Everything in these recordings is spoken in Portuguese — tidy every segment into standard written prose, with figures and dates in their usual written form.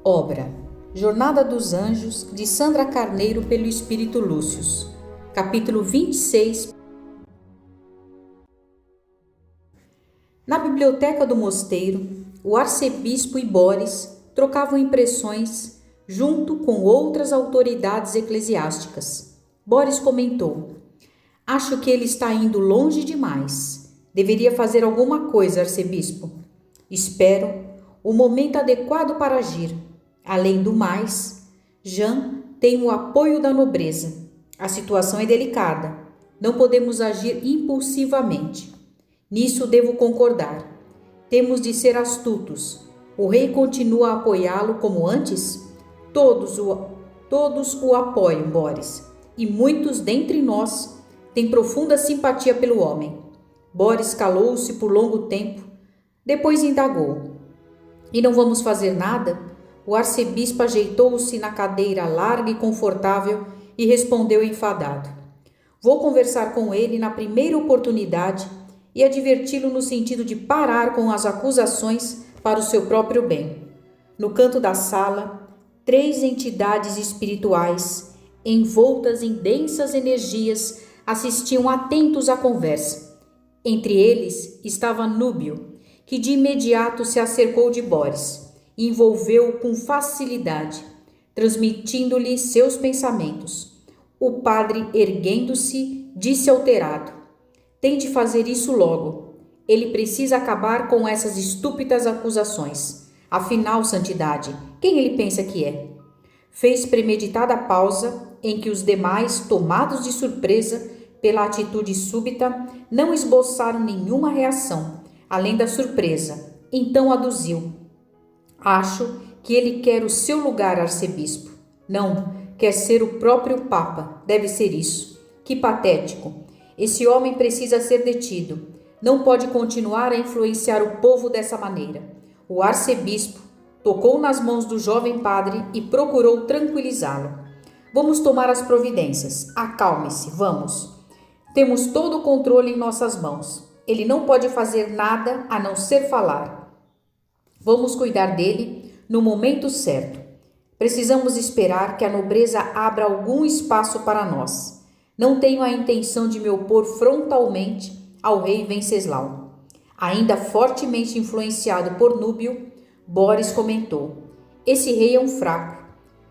Obra Jornada dos Anjos, de Sandra Carneiro, pelo Espírito Lúcius. Capítulo 26. Na biblioteca do mosteiro, o arcebispo e Boris trocavam impressões junto com outras autoridades eclesiásticas. Boris comentou: "Acho que ele está indo longe demais. Deveria fazer alguma coisa, arcebispo. Espero o momento adequado para agir. Além do mais, Jean tem o apoio da nobreza. A situação é delicada. Não podemos agir impulsivamente. Nisso devo concordar. Temos de ser astutos. O rei continua a apoiá-lo como antes? Todos o apoiam, Boris, e muitos dentre nós têm profunda simpatia pelo homem." Boris calou-se por longo tempo, depois indagou: "E não vamos fazer nada?" O arcebispo ajeitou-se na cadeira larga e confortável e respondeu enfadado: "Vou conversar com ele na primeira oportunidade e adverti-lo no sentido de parar com as acusações para o seu próprio bem." No canto da sala, 3 entidades espirituais, envoltas em densas energias, assistiam atentos à conversa. Entre eles estava Núbio, que de imediato se acercou de Boris. Envolveu-o com facilidade, transmitindo-lhe seus pensamentos. O padre, erguendo-se, disse alterado: "Tente fazer isso logo. Ele precisa acabar com essas estúpidas acusações. Afinal, santidade, quem ele pensa que é?" Fez premeditada pausa, em que os demais, tomados de surpresa pela atitude súbita, não esboçaram nenhuma reação, além da surpresa. Então aduziu: "Acho que ele quer o seu lugar, arcebispo." "Não, quer ser o próprio papa. Deve ser isso. Que patético. Esse homem precisa ser detido. Não pode continuar a influenciar o povo dessa maneira." O arcebispo tocou nas mãos do jovem padre e procurou tranquilizá-lo. "Vamos tomar as providências. Acalme-se, vamos. Temos todo o controle em nossas mãos. Ele não pode fazer nada a não ser falar. Vamos cuidar dele no momento certo. Precisamos esperar que a nobreza abra algum espaço para nós. Não tenho a intenção de me opor frontalmente ao rei Venceslau." Ainda fortemente influenciado por Núbio, Boris comentou: "Esse rei é um fraco.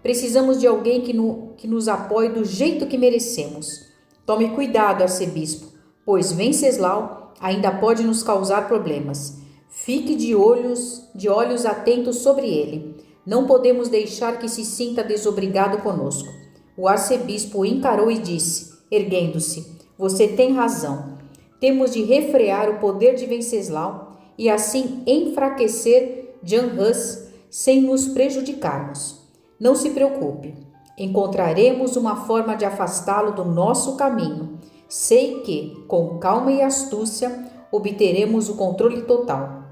Precisamos de alguém que nos apoie do jeito que merecemos. Tome cuidado, arcebispo, pois Venceslau ainda pode nos causar problemas. Fique de olhos atentos sobre ele. Não podemos deixar que se sinta desobrigado conosco." O arcebispo o encarou e disse, erguendo-se: "Você tem razão. Temos de refrear o poder de Venceslau e assim enfraquecer Jean Hus sem nos prejudicarmos. Não se preocupe. Encontraremos uma forma de afastá-lo do nosso caminho. Sei que, com calma e astúcia, obteremos o controle total."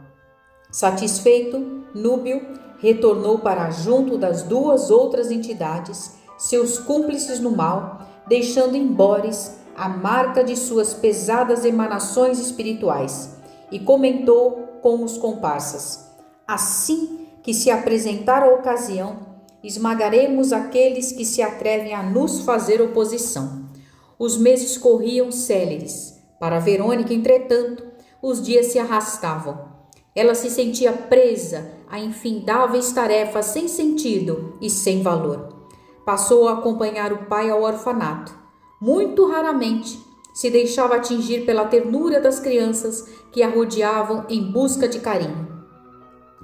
Satisfeito, Núbio retornou para junto das 2 outras entidades, seus cúmplices no mal, deixando em Boris a marca de suas pesadas emanações espirituais, e comentou com os comparsas: "Assim que se apresentar a ocasião, esmagaremos aqueles que se atrevem a nos fazer oposição." Os meses corriam céleres. Para Verônica, entretanto, os dias se arrastavam. Ela se sentia presa a infindáveis tarefas sem sentido e sem valor. Passou a acompanhar o pai ao orfanato. Muito raramente se deixava atingir pela ternura das crianças que a rodeavam em busca de carinho.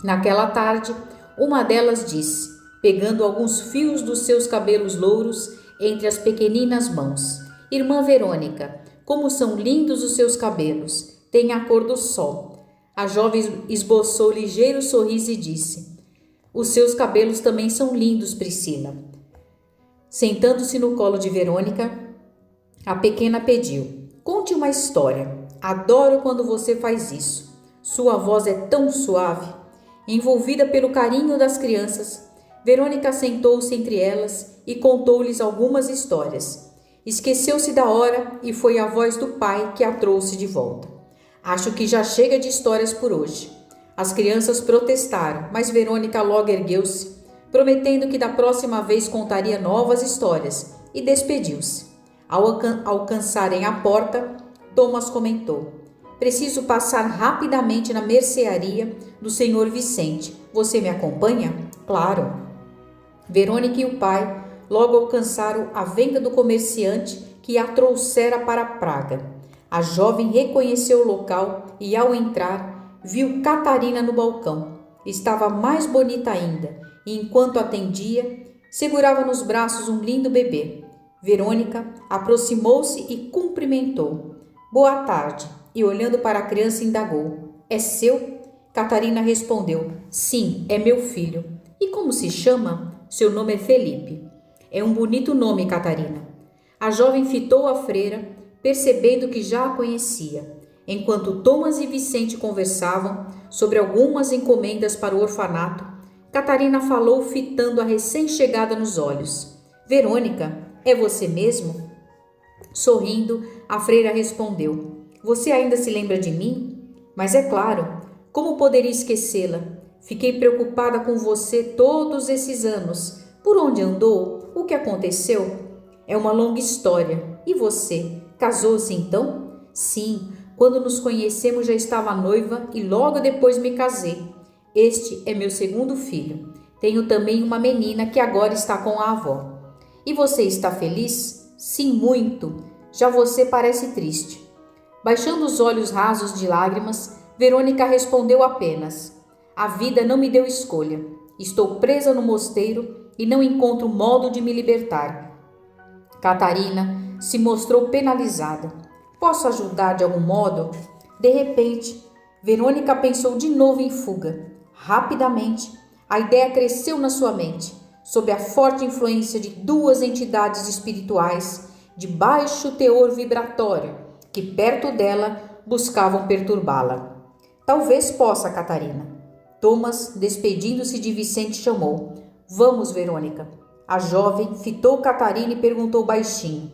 Naquela tarde, uma delas disse, pegando alguns fios dos seus cabelos louros entre as pequeninas mãos: "Irmã Verônica, como são lindos os seus cabelos. Têm a cor do sol." A jovem esboçou ligeiro sorriso e disse: "Os seus cabelos também são lindos, Priscila." Sentando-se no colo de Verônica, a pequena pediu: "Conte uma história. Adoro quando você faz isso. Sua voz é tão suave." Envolvida pelo carinho das crianças, Verônica sentou-se entre elas e contou-lhes algumas histórias. Esqueceu-se da hora e foi a voz do pai que a trouxe de volta. "Acho que já chega de histórias por hoje." As crianças protestaram, mas Verônica logo ergueu-se, prometendo que da próxima vez contaria novas histórias, e despediu-se. Ao alcançarem a porta, Thomas comentou: preciso passar rapidamente na mercearia do Sr. Vicente. Você me acompanha? Claro. Verônica e o pai logo alcançaram a venda do comerciante que a trouxera para Praga. A jovem reconheceu o local e, ao entrar, viu Catarina no balcão. Estava mais bonita ainda e, enquanto atendia, segurava nos braços um lindo bebê. Verônica aproximou-se e cumprimentou. Boa tarde. E, olhando para a criança, indagou: é seu? Catarina respondeu: sim, é meu filho. E como se chama? Seu nome é Felipe. É um bonito nome, Catarina. A jovem fitou a freira, percebendo que já a conhecia. Enquanto Thomas e Vicente conversavam sobre algumas encomendas para o orfanato, Catarina falou fitando a recém-chegada nos olhos. Verônica, é você mesmo? Sorrindo, a freira respondeu: você ainda se lembra de mim? Mas é claro, como poderia esquecê-la? Fiquei preocupada com você todos esses anos. Por onde andou? O que aconteceu? É uma longa história. E você? Casou-se então? Sim, quando nos conhecemos já estava noiva e logo depois me casei. Este é meu segundo filho. Tenho também uma menina que agora está com a avó. E você está feliz? Sim, muito. Já você parece triste. Baixando os olhos rasos de lágrimas, Verônica respondeu apenas: a vida não me deu escolha. Estou presa no mosteiro e não encontro modo de me libertar. Catarina se mostrou penalizada. Posso ajudar de algum modo? De repente, Verônica pensou de novo em fuga. Rapidamente, a ideia cresceu na sua mente, sob a forte influência de duas entidades espirituais de baixo teor vibratório, que perto dela buscavam perturbá-la. Talvez possa, Catarina. Thomas, despedindo-se de Vicente, chamou: vamos, Verônica. A jovem fitou Catarina e perguntou baixinho: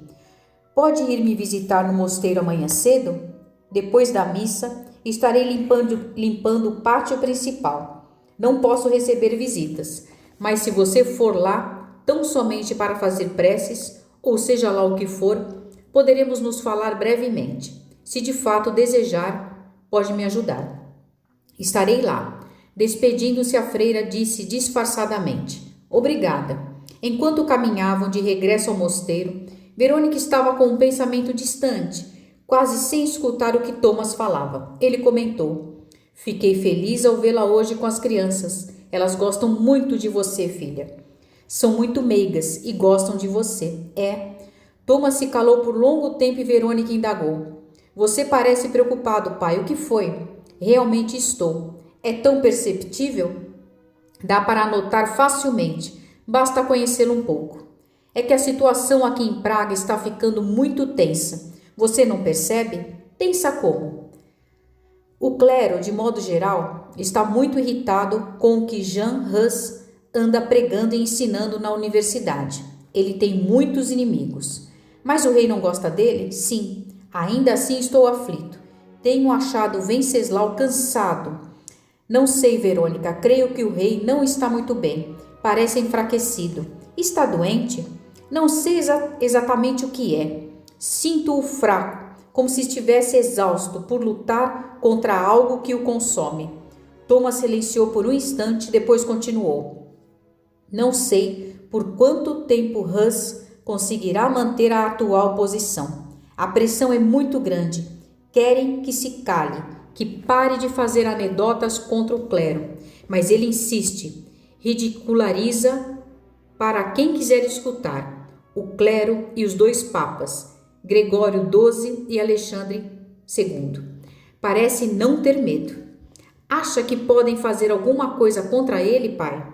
pode ir me visitar no mosteiro amanhã cedo? Depois da missa, estarei limpando o pátio principal. Não posso receber visitas, mas se você for lá, tão somente para fazer preces, ou seja lá o que for, poderemos nos falar brevemente. Se de fato desejar, pode me ajudar. Estarei lá. Despedindo-se, a freira disse disfarçadamente: obrigada. Enquanto caminhavam de regresso ao mosteiro, Verônica estava com um pensamento distante, quase sem escutar o que Thomas falava. Ele comentou: fiquei feliz ao vê-la hoje com as crianças. Elas gostam muito de você, filha. São muito meigas e gostam de você. É. Thomas se calou por longo tempo e Verônica indagou: você parece preocupado, pai. O que foi? Realmente estou. É tão perceptível? Dá para notar facilmente. Basta conhecê-lo um pouco. É que a situação aqui em Praga está ficando muito tensa. Você não percebe? Tensa como? O clero, de modo geral, está muito irritado com o que Jan Hus anda pregando e ensinando na universidade. Ele tem muitos inimigos. Mas o rei não gosta dele? Sim. Ainda assim estou aflito. Tenho achado Venceslau cansado. Não sei, Verônica. Creio que o rei não está muito bem. Parece enfraquecido. Está doente? Não sei exatamente o que é. Sinto-o fraco, como se estivesse exausto por lutar contra algo que o consome. Thomas silenciou por um instante, depois continuou: não sei por quanto tempo Hus conseguirá manter a atual posição. A pressão é muito grande. Querem que se cale, que pare de fazer anedotas contra o clero. Mas ele insiste, ridiculariza para quem quiser escutar o clero e os dois papas, Gregório XII e Alexandre II. Parece não ter medo. Acha que podem fazer alguma coisa contra ele, pai?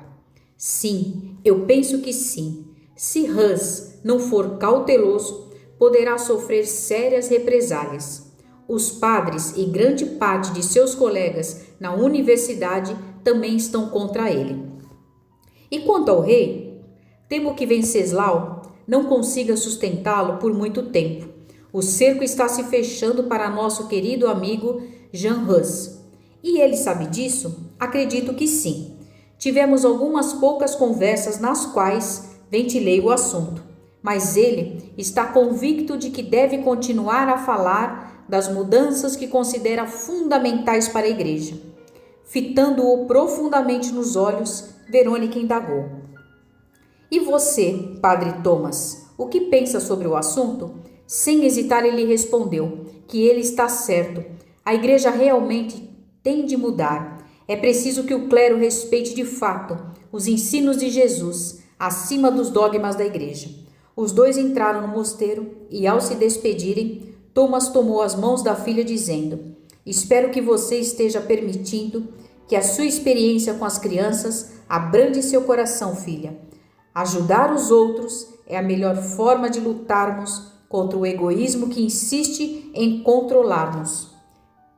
Sim, eu penso que sim. Se Hus não for cauteloso, poderá sofrer sérias represálias. Os padres e grande parte de seus colegas na universidade também estão contra ele. E quanto ao rei, temo que Venceslau não consiga sustentá-lo por muito tempo. O cerco está se fechando para nosso querido amigo Jan Hus. E ele sabe disso? Acredito que sim. Tivemos algumas poucas conversas nas quais ventilei o assunto, mas ele está convicto de que deve continuar a falar das mudanças que considera fundamentais para a igreja. Fitando-o profundamente nos olhos, Verônica indagou: "E você, Padre Thomas, o que pensa sobre o assunto?" Sem hesitar, ele respondeu que ele está certo. A igreja realmente tem de mudar. É preciso que o clero respeite de fato os ensinos de Jesus, acima dos dogmas da igreja. Os dois entraram no mosteiro e, ao se despedirem, Thomas tomou as mãos da filha, dizendo: "Espero que você esteja permitindo que a sua experiência com as crianças abrande seu coração, filha. Ajudar os outros é a melhor forma de lutarmos contra o egoísmo que insiste em controlar-nos.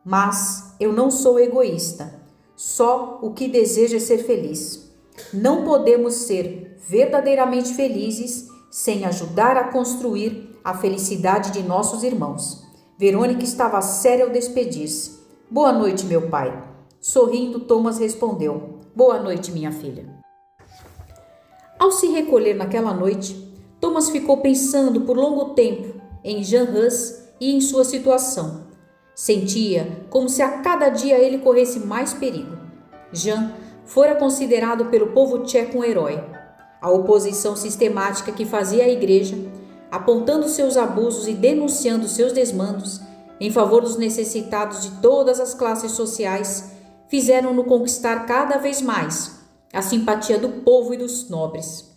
Mas eu não sou egoísta. Só o que desejo é ser feliz. Não podemos ser verdadeiramente felizes sem ajudar a construir a felicidade de nossos irmãos." Verônica estava séria ao despedir-se. "Boa noite, meu pai." Sorrindo, Thomas respondeu: "Boa noite, minha filha." Ao se recolher naquela noite, Thomas ficou pensando por longo tempo em Jean Hus e em sua situação. Sentia como se a cada dia ele corresse mais perigo. Jean fora considerado pelo povo tcheco um herói. A oposição sistemática que fazia a igreja, apontando seus abusos e denunciando seus desmandos em favor dos necessitados de todas as classes sociais, fizeram-no conquistar cada vez mais a simpatia do povo e dos nobres.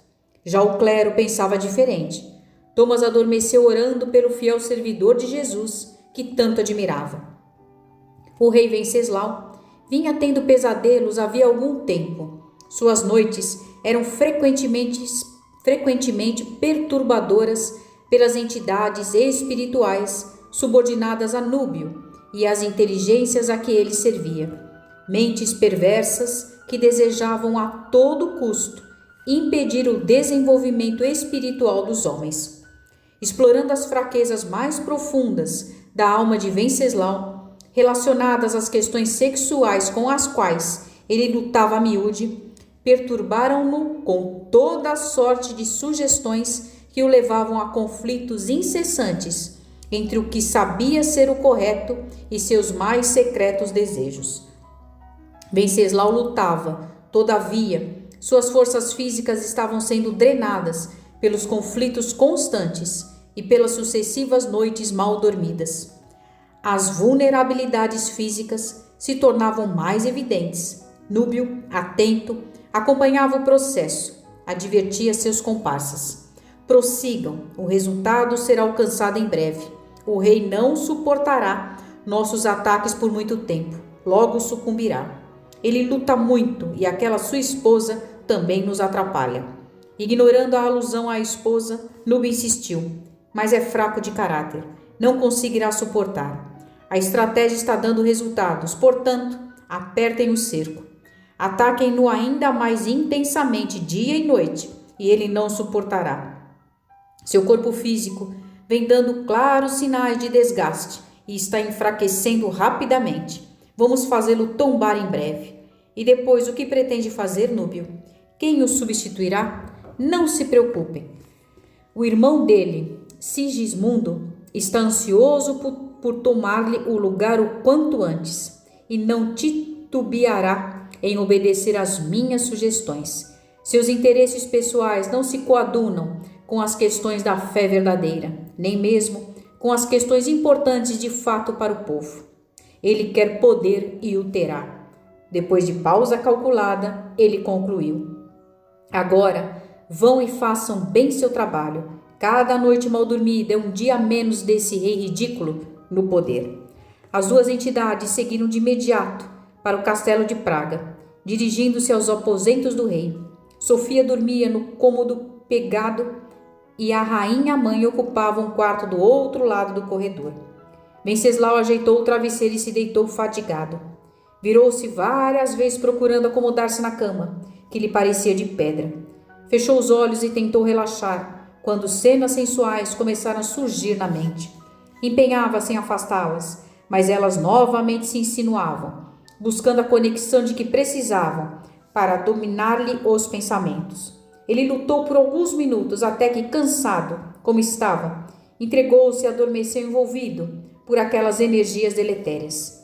Já o clero pensava diferente. Thomas adormeceu orando pelo fiel servidor de Jesus, que tanto admirava. O rei Venceslau vinha tendo pesadelos havia algum tempo. Suas noites eram frequentemente perturbadoras pelas entidades espirituais subordinadas a Núbio e às inteligências a que ele servia. Mentes perversas que desejavam a todo custo impedir o desenvolvimento espiritual dos homens. Explorando as fraquezas mais profundas da alma de Venceslau, relacionadas às questões sexuais com as quais ele lutava a miúde, perturbaram-no com toda a sorte de sugestões que o levavam a conflitos incessantes entre o que sabia ser o correto e seus mais secretos desejos. Venceslau lutava, todavia, suas forças físicas estavam sendo drenadas pelos conflitos constantes e pelas sucessivas noites mal dormidas. As vulnerabilidades físicas se tornavam mais evidentes. Núbio, atento, acompanhava o processo, advertia seus comparsas: "Prossigam, o resultado será alcançado em breve. O rei não suportará nossos ataques por muito tempo, logo sucumbirá. Ele luta muito e aquela sua esposa também nos atrapalha." Ignorando a alusão à esposa, Núbio insistiu: "Mas é fraco de caráter, não conseguirá suportar. A estratégia está dando resultados, portanto, apertem o cerco. Ataquem-no ainda mais intensamente dia e noite, e ele não suportará. Seu corpo físico vem dando claros sinais de desgaste e está enfraquecendo rapidamente. Vamos fazê-lo tombar em breve. E depois, o que pretende fazer, Núbio? Quem o substituirá? Não se preocupem. O irmão dele, Sigismundo, está ansioso por tomar-lhe o lugar o quanto antes e não titubeará em obedecer às minhas sugestões. Seus interesses pessoais não se coadunam com as questões da fé verdadeira, nem mesmo com as questões importantes de fato para o povo. Ele quer poder e o terá." Depois de pausa calculada, ele concluiu: "Agora, vão e façam bem seu trabalho. Cada noite mal dormida é um dia a menos desse rei ridículo no poder." As duas entidades seguiram de imediato para o castelo de Praga, dirigindo-se aos aposentos do rei. Sofia dormia no cômodo pegado e a rainha-mãe ocupava um quarto do outro lado do corredor. Venceslau ajeitou o travesseiro e se deitou fadigado. Virou-se várias vezes procurando acomodar-se na cama, que lhe parecia de pedra. Fechou os olhos e tentou relaxar, quando cenas sensuais começaram a surgir na mente. Empenhava-se em afastá-las, mas elas novamente se insinuavam, buscando a conexão de que precisavam para dominar-lhe os pensamentos. Ele lutou por alguns minutos até que, cansado como estava, entregou-se e adormeceu envolvido por aquelas energias deletérias.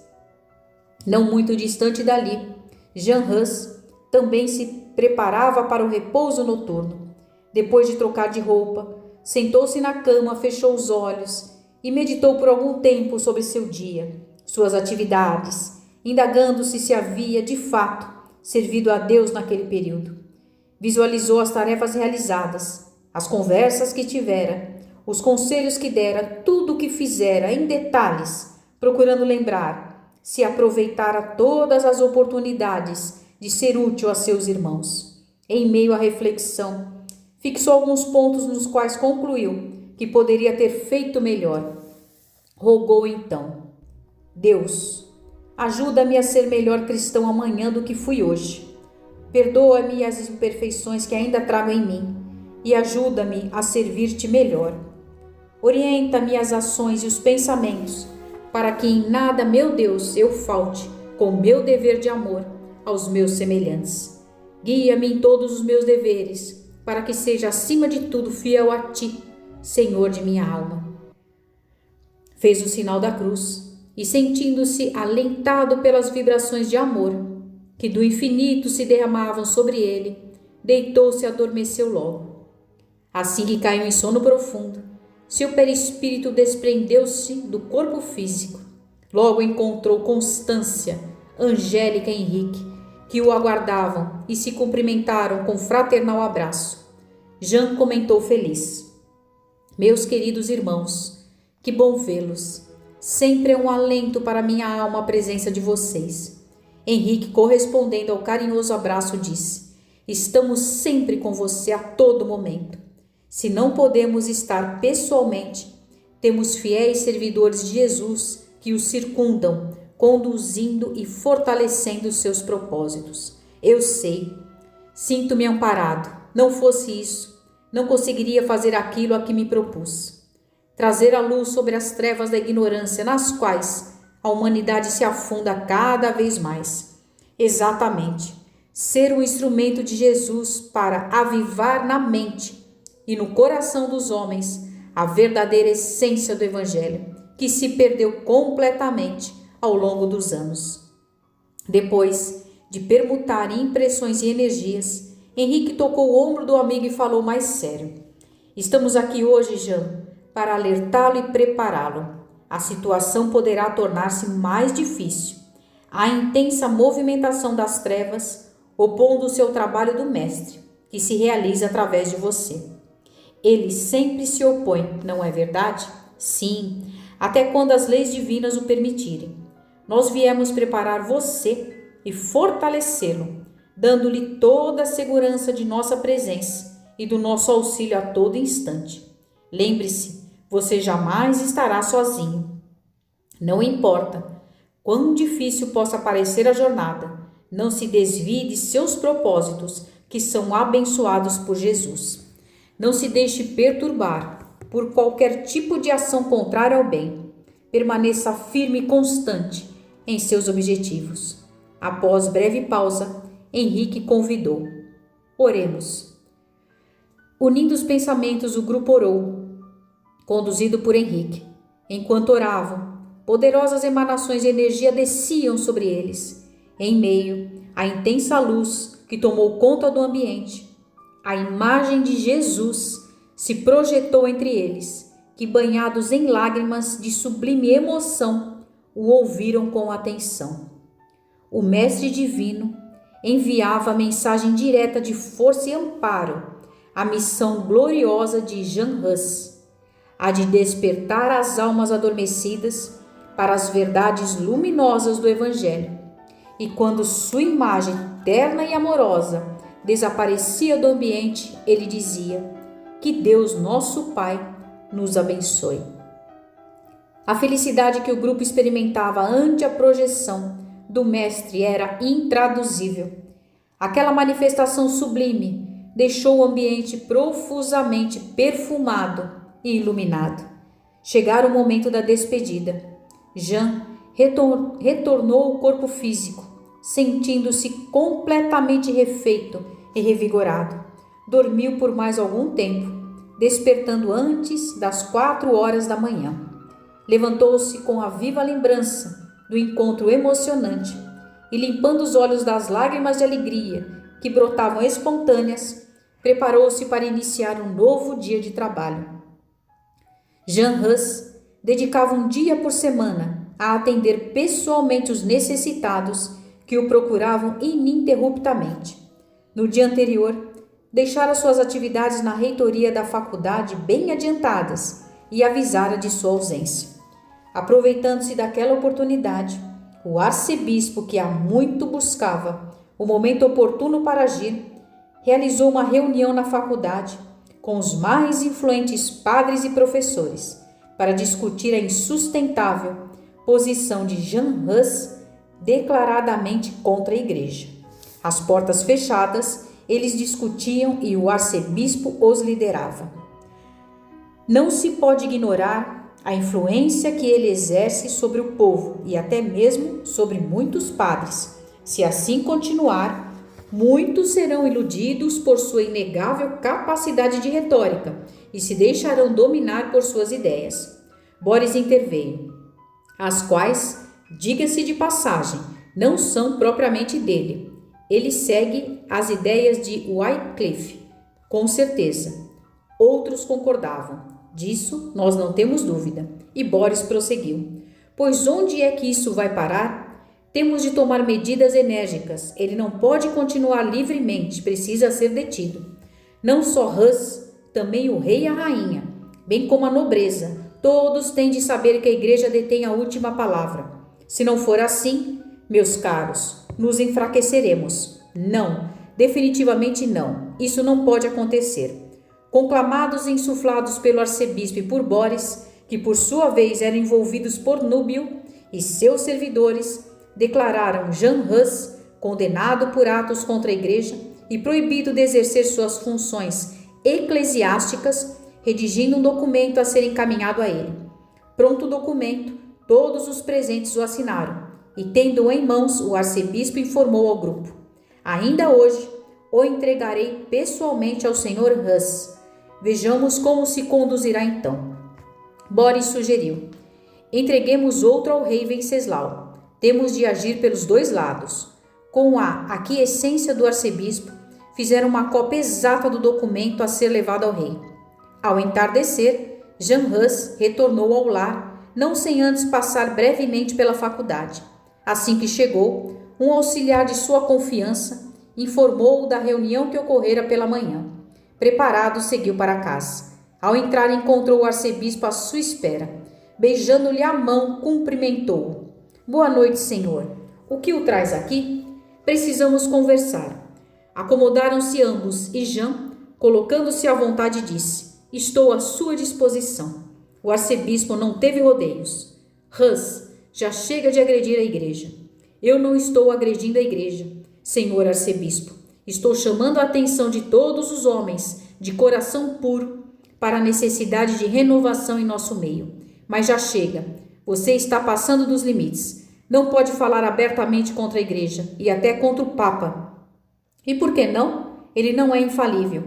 Não muito distante dali, Jean Hus também se preparava para o repouso noturno. Depois de trocar de roupa, sentou-se na cama, fechou os olhos e meditou por algum tempo sobre seu dia, suas atividades, indagando-se se havia, de fato, servido a Deus naquele período. Visualizou as tarefas realizadas, as conversas que tivera, os conselhos que dera, tudo o que fizera em detalhes, procurando lembrar se aproveitara todas as oportunidades de ser útil a seus irmãos. Em meio à reflexão, fixou alguns pontos nos quais concluiu que poderia ter feito melhor. Rogou então: Deus, ajuda-me a ser melhor cristão amanhã do que fui hoje. Perdoa-me as imperfeições que ainda trago em mim e ajuda-me a servir-te melhor. Orienta-me as ações e os pensamentos, para que em nada, meu Deus, eu falte com o meu dever de amor aos meus semelhantes. Guia-me em todos os meus deveres, para que seja acima de tudo fiel a ti, Senhor de minha alma. Fez o sinal da cruz e, sentindo-se alentado pelas vibrações de amor que do infinito se derramavam sobre ele, deitou-se e adormeceu logo. Assim que caiu em sono profundo, seu perispírito desprendeu-se do corpo físico. Logo encontrou Constância, Angélica e Henrique, que o aguardavam e se cumprimentaram com fraternal abraço. Jean comentou feliz: Meus queridos irmãos, que bom vê-los. Sempre é um alento para minha alma a presença de vocês. Henrique, correspondendo ao carinhoso abraço, disse: Estamos sempre com você a todo momento. Se não podemos estar pessoalmente, temos fiéis servidores de Jesus que o circundam, conduzindo e fortalecendo seus propósitos. Eu sei, sinto-me amparado. Não fosse isso, não conseguiria fazer aquilo a que me propus. Trazer a luz sobre as trevas da ignorância nas quais a humanidade se afunda cada vez mais. Exatamente, ser um instrumento de Jesus para avivar na mente e no coração dos homens a verdadeira essência do Evangelho, que se perdeu completamente ao longo dos anos. Depois de permutar impressões e energias, Henrique tocou o ombro do amigo e falou mais sério: Estamos aqui hoje, Jean, para alertá-lo e prepará-lo. A situação poderá tornar-se mais difícil. A intensa movimentação das trevas opondo-se ao trabalho do Mestre, que se realiza através de você. Ele sempre se opõe, não é verdade? Sim, até quando as leis divinas o permitirem. Nós viemos preparar você e fortalecê-lo, dando-lhe toda a segurança de nossa presença e do nosso auxílio a todo instante. Lembre-se, você jamais estará sozinho. Não importa quão difícil possa parecer a jornada, não se desvie de seus propósitos, que são abençoados por Jesus. Não se deixe perturbar por qualquer tipo de ação contrária ao bem. Permaneça firme e constante em seus objetivos. Após breve pausa, Henrique convidou: Oremos. Unindo os pensamentos, o grupo orou, conduzido por Henrique. Enquanto oravam, poderosas emanações de energia desciam sobre eles. Em meio à intensa luz que tomou conta do ambiente, a imagem de Jesus se projetou entre eles, que, banhados em lágrimas de sublime emoção, o ouviram com atenção. O Mestre Divino enviava a mensagem direta de força e amparo, a missão gloriosa de Jean Hus, a de despertar as almas adormecidas para as verdades luminosas do Evangelho. E quando sua imagem terna e amorosa desaparecia do ambiente, ele dizia: Que Deus, nosso Pai, nos abençoe. A felicidade que o grupo experimentava ante a projeção do Mestre era intraduzível. Aquela manifestação sublime deixou o ambiente profusamente perfumado e iluminado. Chegara o momento da despedida. Jean retornou ao corpo físico, sentindo-se completamente refeito e revigorado. Dormiu por mais algum tempo, despertando antes das 4 horas da manhã. Levantou-se com a viva lembrança do encontro emocionante e, limpando os olhos das lágrimas de alegria que brotavam espontâneas, preparou-se para iniciar um novo dia de trabalho. Jean Hus dedicava um dia por semana a atender pessoalmente os necessitados que o procuravam ininterruptamente. No dia anterior, deixara suas atividades na reitoria da faculdade bem adiantadas e avisara de sua ausência. Aproveitando-se daquela oportunidade, o arcebispo, que há muito buscava o momento oportuno para agir, realizou uma reunião na faculdade com os mais influentes padres e professores para discutir a insustentável posição de Jean Hus declaradamente contra a igreja. Às portas fechadas, eles discutiam e o arcebispo os liderava. Não se pode ignorar a influência que ele exerce sobre o povo e até mesmo sobre muitos padres. Se assim continuar, muitos serão iludidos por sua inegável capacidade de retórica e se deixarão dominar por suas ideias. Boris interveio, as quais, diga-se de passagem, não são propriamente dele. Ele segue as ideias de Wycliffe, com certeza. Outros concordavam. Disso nós não temos dúvida. E Boris prosseguiu. Pois onde é que isso vai parar? Temos de tomar medidas enérgicas. Ele não pode continuar livremente, precisa ser detido. Não só Hus, também o rei e a rainha, bem como a nobreza. Todos têm de saber que a igreja detém a última palavra. Se não for assim, meus caros, nos enfraqueceremos. Não, definitivamente não. Isso não pode acontecer. Conclamados e insuflados pelo arcebispo e por Boris, que por sua vez eram envolvidos por Núbio e seus servidores, declararam Jean Hus condenado por atos contra a igreja e proibido de exercer suas funções eclesiásticas, redigindo um documento a ser encaminhado a ele. Pronto o documento, todos os presentes o assinaram, e tendo-o em mãos, o arcebispo informou ao grupo: ainda hoje o entregarei pessoalmente ao senhor Hus. Vejamos como se conduzirá então. Boris sugeriu: entreguemos outro ao rei Venceslau. Temos de agir pelos dois lados. Com a aquiescência do arcebispo, fizeram uma cópia exata do documento a ser levado ao rei. Ao entardecer, Jean Hus retornou ao lar, não sem antes passar brevemente pela faculdade. Assim que chegou, um auxiliar de sua confiança informou-o da reunião que ocorrera pela manhã. Preparado, seguiu para casa. Ao entrar, encontrou o arcebispo à sua espera. Beijando-lhe a mão, cumprimentou-o. Boa noite, senhor. O que o traz aqui? Precisamos conversar. Acomodaram-se ambos e Jean, colocando-se à vontade, disse: estou à sua disposição. O arcebispo não teve rodeios. Hus, já chega de agredir a igreja. Eu não estou agredindo a igreja, senhor arcebispo. Estou chamando a atenção de todos os homens de coração puro para a necessidade de renovação em nosso meio. Mas já chega. Você está passando dos limites. Não pode falar abertamente contra a igreja e até contra o Papa. E por que não? Ele não é infalível.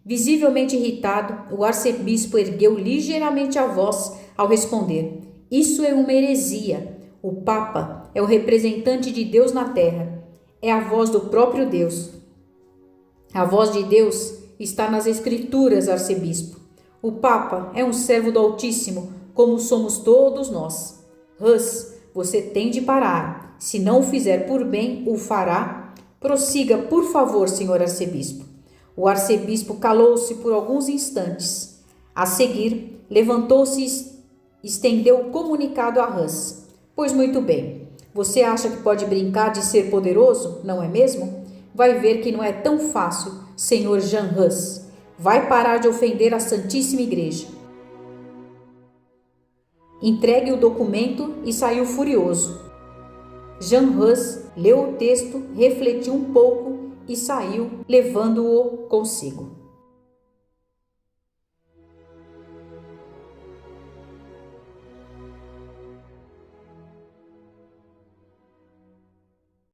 Visivelmente irritado, o arcebispo ergueu ligeiramente a voz ao responder: isso é uma heresia. O Papa é o representante de Deus na terra. É a voz do próprio Deus. A voz de Deus está nas Escrituras, arcebispo. O Papa é um servo do Altíssimo, como somos todos nós. Hus, você tem de parar. Se não o fizer por bem, o fará. Prossiga, por favor, senhor arcebispo. O arcebispo calou-se por alguns instantes. A seguir, levantou-se e estendeu o comunicado a Hus. Pois muito bem. Você acha que pode brincar de ser poderoso, não é mesmo? Vai ver que não é tão fácil, senhor Jean Hus. Vai parar de ofender a Santíssima Igreja. Entregue o documento e saiu furioso. Jean Hus leu o texto, refletiu um pouco e saiu, levando-o consigo.